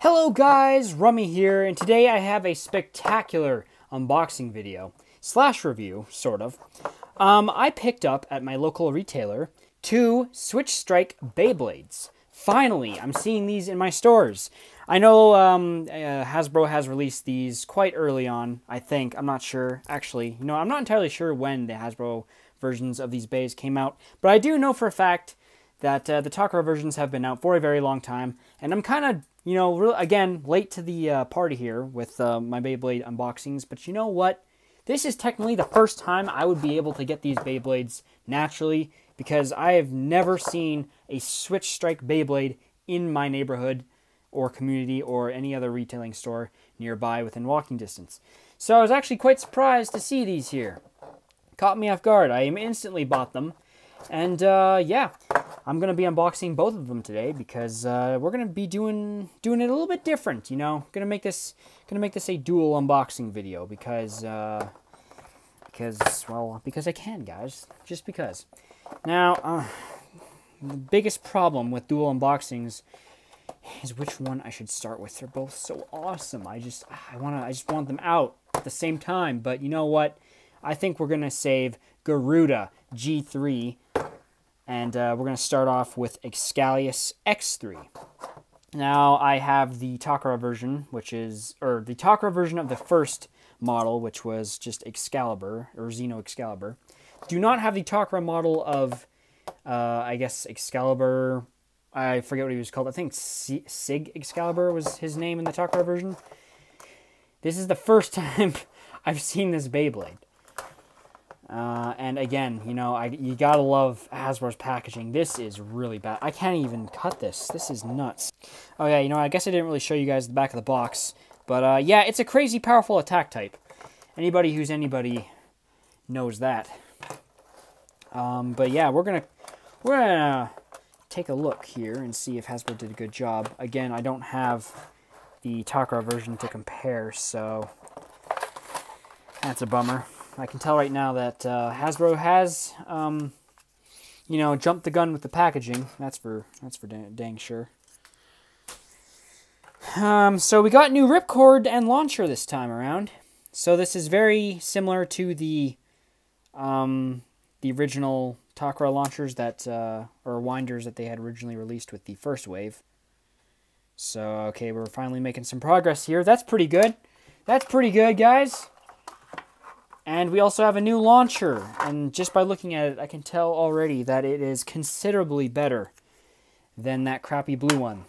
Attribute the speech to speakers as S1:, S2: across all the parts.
S1: Hello guys, Rummy here, and today I have a spectacular unboxing video, slash review, sort of. I picked up at my local retailer 2 Switch Strike Beyblades. Finally, I'm seeing these in my stores. I know Hasbro has released these quite early on, I think. I'm not sure. Actually, I'm not entirely sure when the Hasbro versions of these Beys came out, but I do know for a fact that the Takara versions have been out for a very long time, and I'm kind of, again, late to the party here with my Beyblade unboxings, but you know what? This is technically the first time I would be able to get these Beyblades naturally, because I have never seen a Switch Strike Beyblade in my neighborhood or community or any other retailing store nearby within walking distance. So I was actually quite surprised to see these here. Caught me off guard. I instantly bought them. And yeah, I'm going to be unboxing both of them today because we're going to be doing it a little bit different, Going to make this a dual unboxing video because I can, guys. Just because. Now, the biggest problem with dual unboxings is which one I should start with. They're both so awesome. I just want them out at the same time, but you know what? I think we're going to save Garuda G3, and we're going to start off with Xcalius X3. Now, I have the Takara version, the Takara version of the first model, which was just Excalibur, or Xeno Excalibur. Do not have the Takara model of, I guess, Excalibur. I forget what he was called. I think Sig Excalibur was his name in the Takara version. This is the first time I've seen this Beyblade. And again, you gotta love Hasbro's packaging. This is really bad. I can't even cut this. This is nuts. Oh yeah, I guess I didn't really show you guys the back of the box. But yeah, it's a crazy powerful attack type. Anybody who's anybody knows that. But yeah, we're gonna take a look here and see if Hasbro did a good job. Again, I don't have the Takara version to compare, so that's a bummer. I can tell right now that Hasbro has, jumped the gun with the packaging. That's for dang sure. So we got new ripcord and launcher this time around. So this is very similar to the original Takara launchers or winders that they had originally released with the first wave. So, okay, we're finally making some progress here. That's pretty good. That's pretty good, guys. And we also have a new launcher, and just by looking at it, I can tell already that it is considerably better than that crappy blue one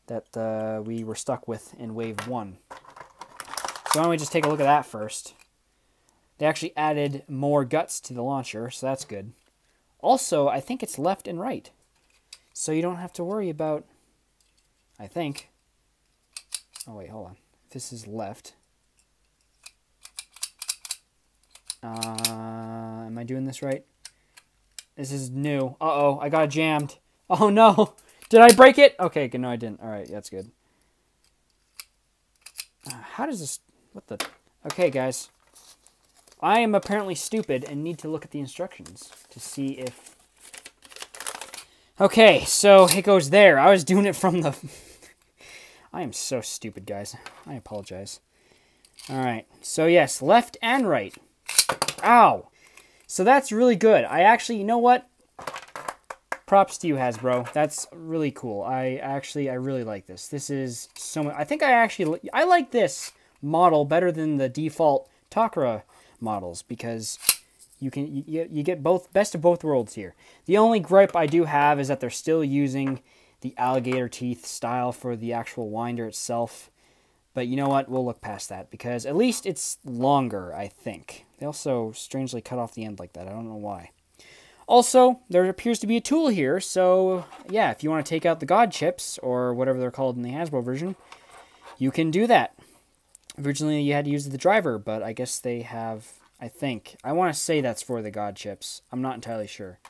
S1: that we were stuck with in Wave 1. So why don't we just take a look at that first. They actually added more guts to the launcher, so that's good. Also, I think it's left and right, so you don't have to worry about, I think. Oh wait, hold on. This is left. Am I doing this right? This is new. Uh-oh, I got jammed. Oh no! Did I break it? Okay, good. No, I didn't. Alright, that's good. How does this... What the... Okay, guys. I am apparently stupid and need to look at the instructions to see if... Okay, so it goes there. I was doing it from the... I am so stupid, guys. I apologize. Alright, so yes, left and right. Ow! So that's really good. I actually, you know what? Props to you, Hasbro. That's really cool. I really like this. This is so much. I think I like this model better than the default Takara models because you get best of both worlds here. The only gripe I do have is that they're still using the alligator teeth style for the actual winder itself. But you know what? We'll look past that because at least it's longer, I think. They also strangely cut off the end like that. I don't know why. Also, there appears to be a tool here. So, yeah, if you want to take out the God chips or whatever they're called in the Hasbro version, you can do that. Originally, you had to use the driver, but I guess they have, I think. I want to say that's for the God chips. I'm not entirely sure.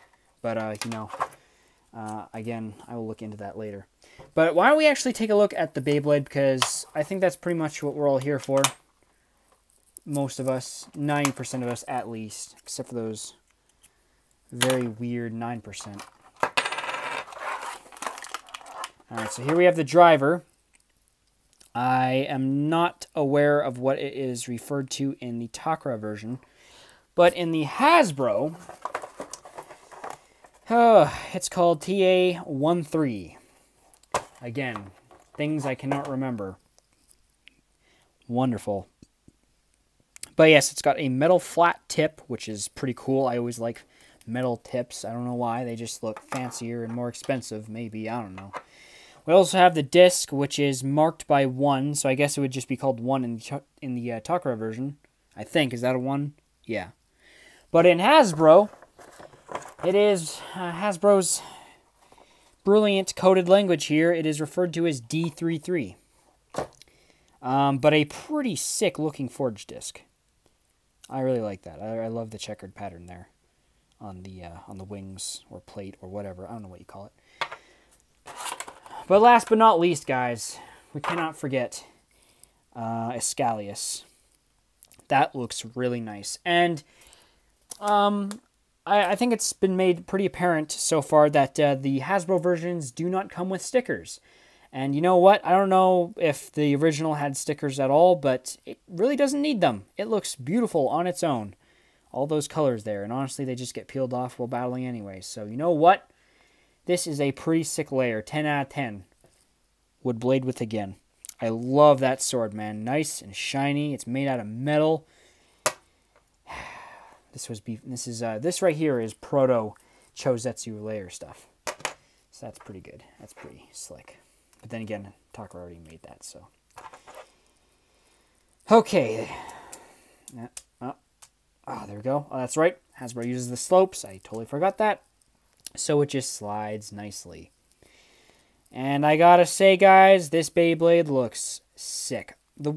S1: But, again, I will look into that later. But why don't we actually take a look at the Beyblade, because I think that's pretty much what we're all here for. Most of us, 90% of us at least, except for those very weird 9%. Alright, so here we have the driver. I am not aware of what it is referred to in the Takara version, but in the Hasbro, it's called TA13. Again, things I cannot remember. Wonderful. But yes, it's got a metal flat tip, which is pretty cool. I always like metal tips. I don't know why. They just look fancier and more expensive, maybe. I don't know. We also have the disc, which is marked by 1, so I guess it would just be called 1 in the Takara version. I think. Is that a 1? Yeah. But in Hasbro, it is Hasbro's brilliant coded language here. It is referred to as D33. But a pretty sick looking forged disc. I really like that. I love the checkered pattern there on the wings or plate or whatever. I don't know what you call it. But last but not least, guys, we cannot forget Xcalius. That looks really nice. And I think it's been made pretty apparent so far that the Hasbro versions do not come with stickers. And you know what? I don't know if the original had stickers at all, but it really doesn't need them. It looks beautiful on its own. All those colors there. And honestly, they just get peeled off while battling anyway. So you know what? This is a pretty sick layer. 10 out of 10. Would blade with again. I love that sword, man. Nice and shiny. It's made out of metal. This right here is proto Chozetsu layer stuff. So that's pretty good. That's pretty slick. But then again, Takara already made that, so. Okay. Oh, there we go. Oh, that's right. Hasbro uses the slopes. I totally forgot that. So it just slides nicely. And I gotta say, guys, this Beyblade looks sick. The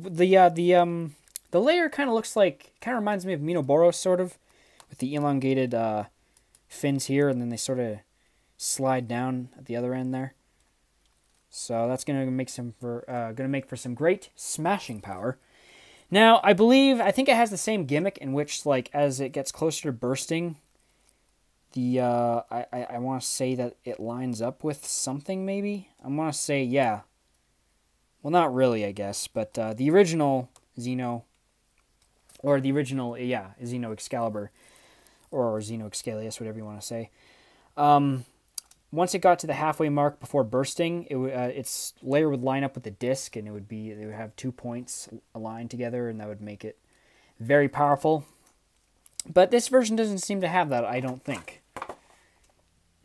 S1: layer kind of looks like, kind of reminds me of Minoboros, sort of, with the elongated fins here, and then they sort of slide down at the other end there. So that's gonna make for some great smashing power. Now, I think it has the same gimmick in which, like, as it gets closer to bursting, I want to say that it lines up with something, maybe? I want to say, yeah. Well, not really, I guess, but the original Xeno, or the original, Xeno Excalibur, or Xeno Xcalius, whatever you want to say. Once it got to the halfway mark before bursting, its layer would line up with the disc, and it would have 2 points aligned together, and that would make it very powerful. But this version doesn't seem to have that, I don't think.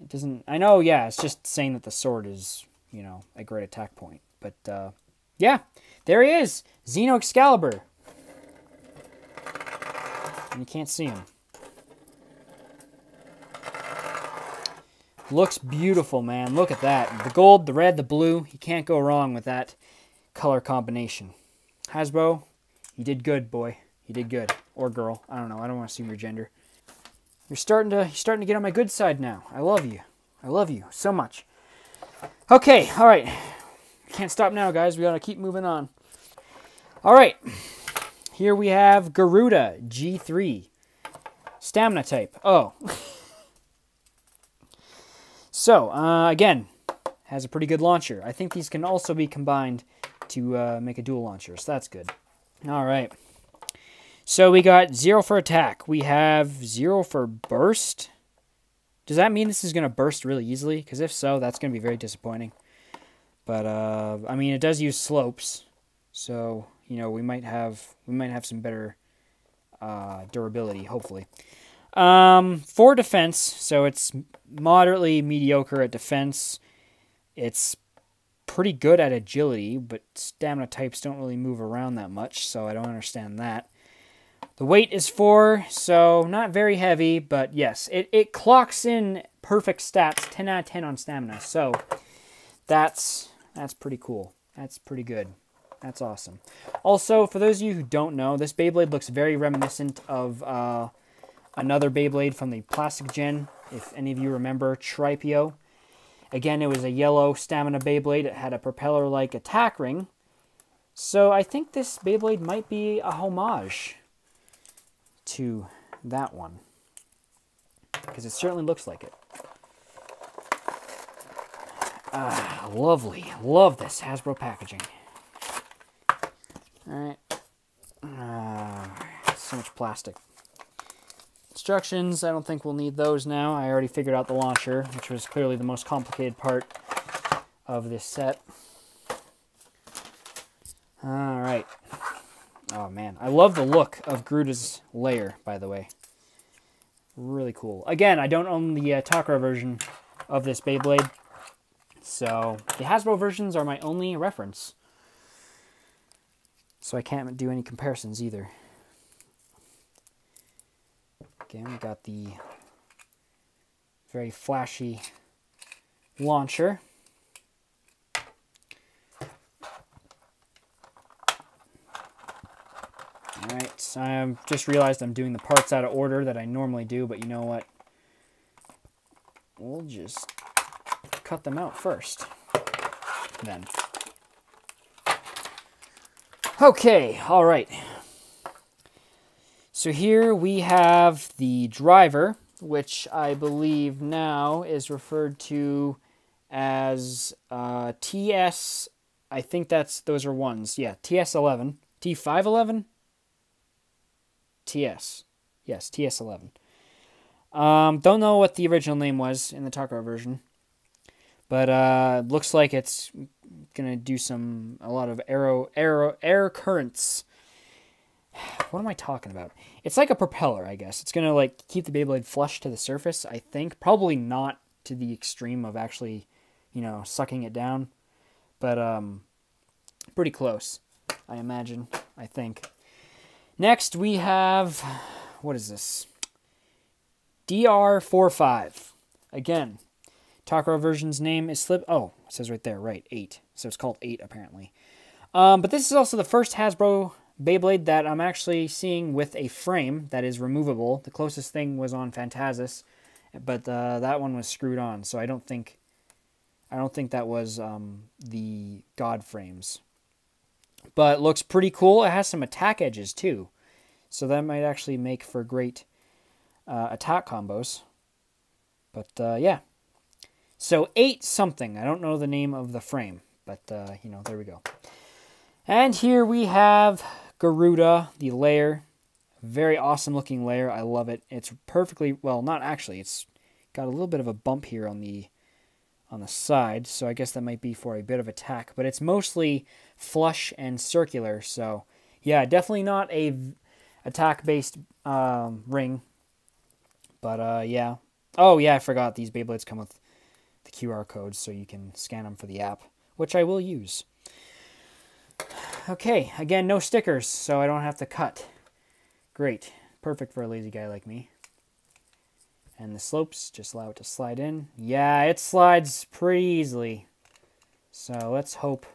S1: It doesn't. I know, yeah, it's just saying that the sword is, a great attack point. But, yeah, there he is, Xeno Excalibur. And you can't see him. Looks beautiful, man. Look at that. The gold, the red, the blue. You can't go wrong with that color combination. Hasbro, you did good, boy. You did good. Or girl. I don't know. I don't want to assume your gender. You're starting to get on my good side now. I love you. I love you so much. Okay, all right. Can't stop now, guys. We got to keep moving on. All right. Here we have Garuda G3. Stamina type. Oh. So, again, has a pretty good launcher. I think these can also be combined to make a dual launcher, so that's good. All right. So we got 0 for attack. We have 0 for burst. Does that mean this is going to burst really easily? Because if so, that's going to be very disappointing. But, I mean, it does use slopes. So, we might have some better durability, hopefully. For defense, so it's moderately mediocre at defense. It's pretty good at agility, but stamina types don't really move around that much, so I don't understand that. The weight is 4, so not very heavy, but yes, it clocks in perfect stats, 10 out of 10 on stamina, so that's pretty cool. That's pretty good. That's awesome. Also, for those of you who don't know, this Beyblade looks very reminiscent of another Beyblade from the Plastic Gen, if any of you remember, Tripio. Again, it was a yellow stamina Beyblade. It had a propeller-like attack ring. So I think this Beyblade might be a homage to that one, because it certainly looks like it. Lovely. Love this Hasbro packaging. Alright. So much plastic. Instructions, I don't think we'll need those now. I already figured out the launcher, which was clearly the most complicated part of this set. Alright. Oh man, I love the look of Garuda's lair, by the way. Really cool. Again, I don't own the Takara version of this Beyblade, so the Hasbro versions are my only reference. So I can't do any comparisons either. Again, we got the very flashy launcher. Alright, so I just realized I'm doing the parts out of order that I normally do, but you know what? We'll just cut them out first, then. Okay, alright. So here we have the driver, which I believe now is referred to as TS, I think those are ones. Yeah, TS11. T511? TS. Yes, TS11. Don't know what the original name was in the Takara version. But looks like it's gonna do a lot of air currents. What am I talking about? It's like a propeller, I guess. It's gonna like keep the Beyblade flush to the surface, I think. Probably not to the extreme of actually, you know, sucking it down. But pretty close, I imagine, I think. Next we have, what is this? DR45. Again, Takara version's name is it says right there, right, 8. So it's called 8 apparently. But this is also the first Hasbro Beyblade that I'm actually seeing with a frame that is removable. The closest thing was on Phantasis, but that one was screwed on, so I don't think that was the God frames. But it looks pretty cool. It has some attack edges too, so that might actually make for great attack combos. But yeah, so 8 something. I don't know the name of the frame, but you know, there we go. And here we have Garuda, the lair. Very awesome looking lair. I love it. It's perfectly, well, not actually. It's got a little bit of a bump here on the side, so I guess that might be for a bit of attack, but it's mostly flush and circular, so yeah, definitely not a attack-based ring, but yeah. Oh yeah, I forgot these Beyblades come with the QR codes, so you can scan them for the app, which I will use. Okay, again, no stickers, so I don't have to cut. Great. Perfect for a lazy guy like me. And the slopes, just allow it to slide in. Yeah, it slides pretty easily. So let's hope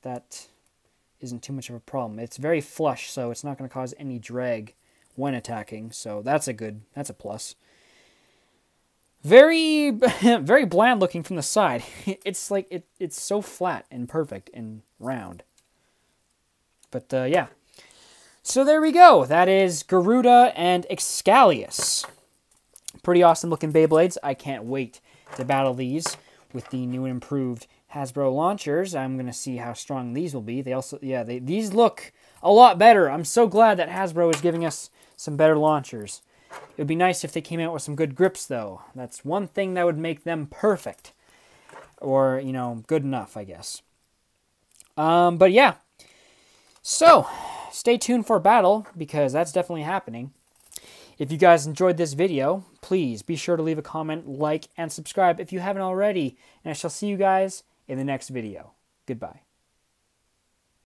S1: that isn't too much of a problem. It's very flush, so it's not going to cause any drag when attacking. So that's a plus. Very, very bland looking from the side. It's like, it's so flat and perfect and round. But yeah. So there we go. That is Garuda and Xcalius. Pretty awesome looking Beyblades. I can't wait to battle these with the new and improved Hasbro launchers. I'm going to see how strong these will be. They also, yeah, these look a lot better. I'm so glad that Hasbro is giving us some better launchers. It would be nice if they came out with some good grips, though. That's one thing that would make them perfect. Or, you know, good enough, I guess. But yeah. So, stay tuned for battle, because that's definitely happening. If you guys enjoyed this video, please be sure to leave a comment, like, and subscribe if you haven't already. And I shall see you guys in the next video. Goodbye.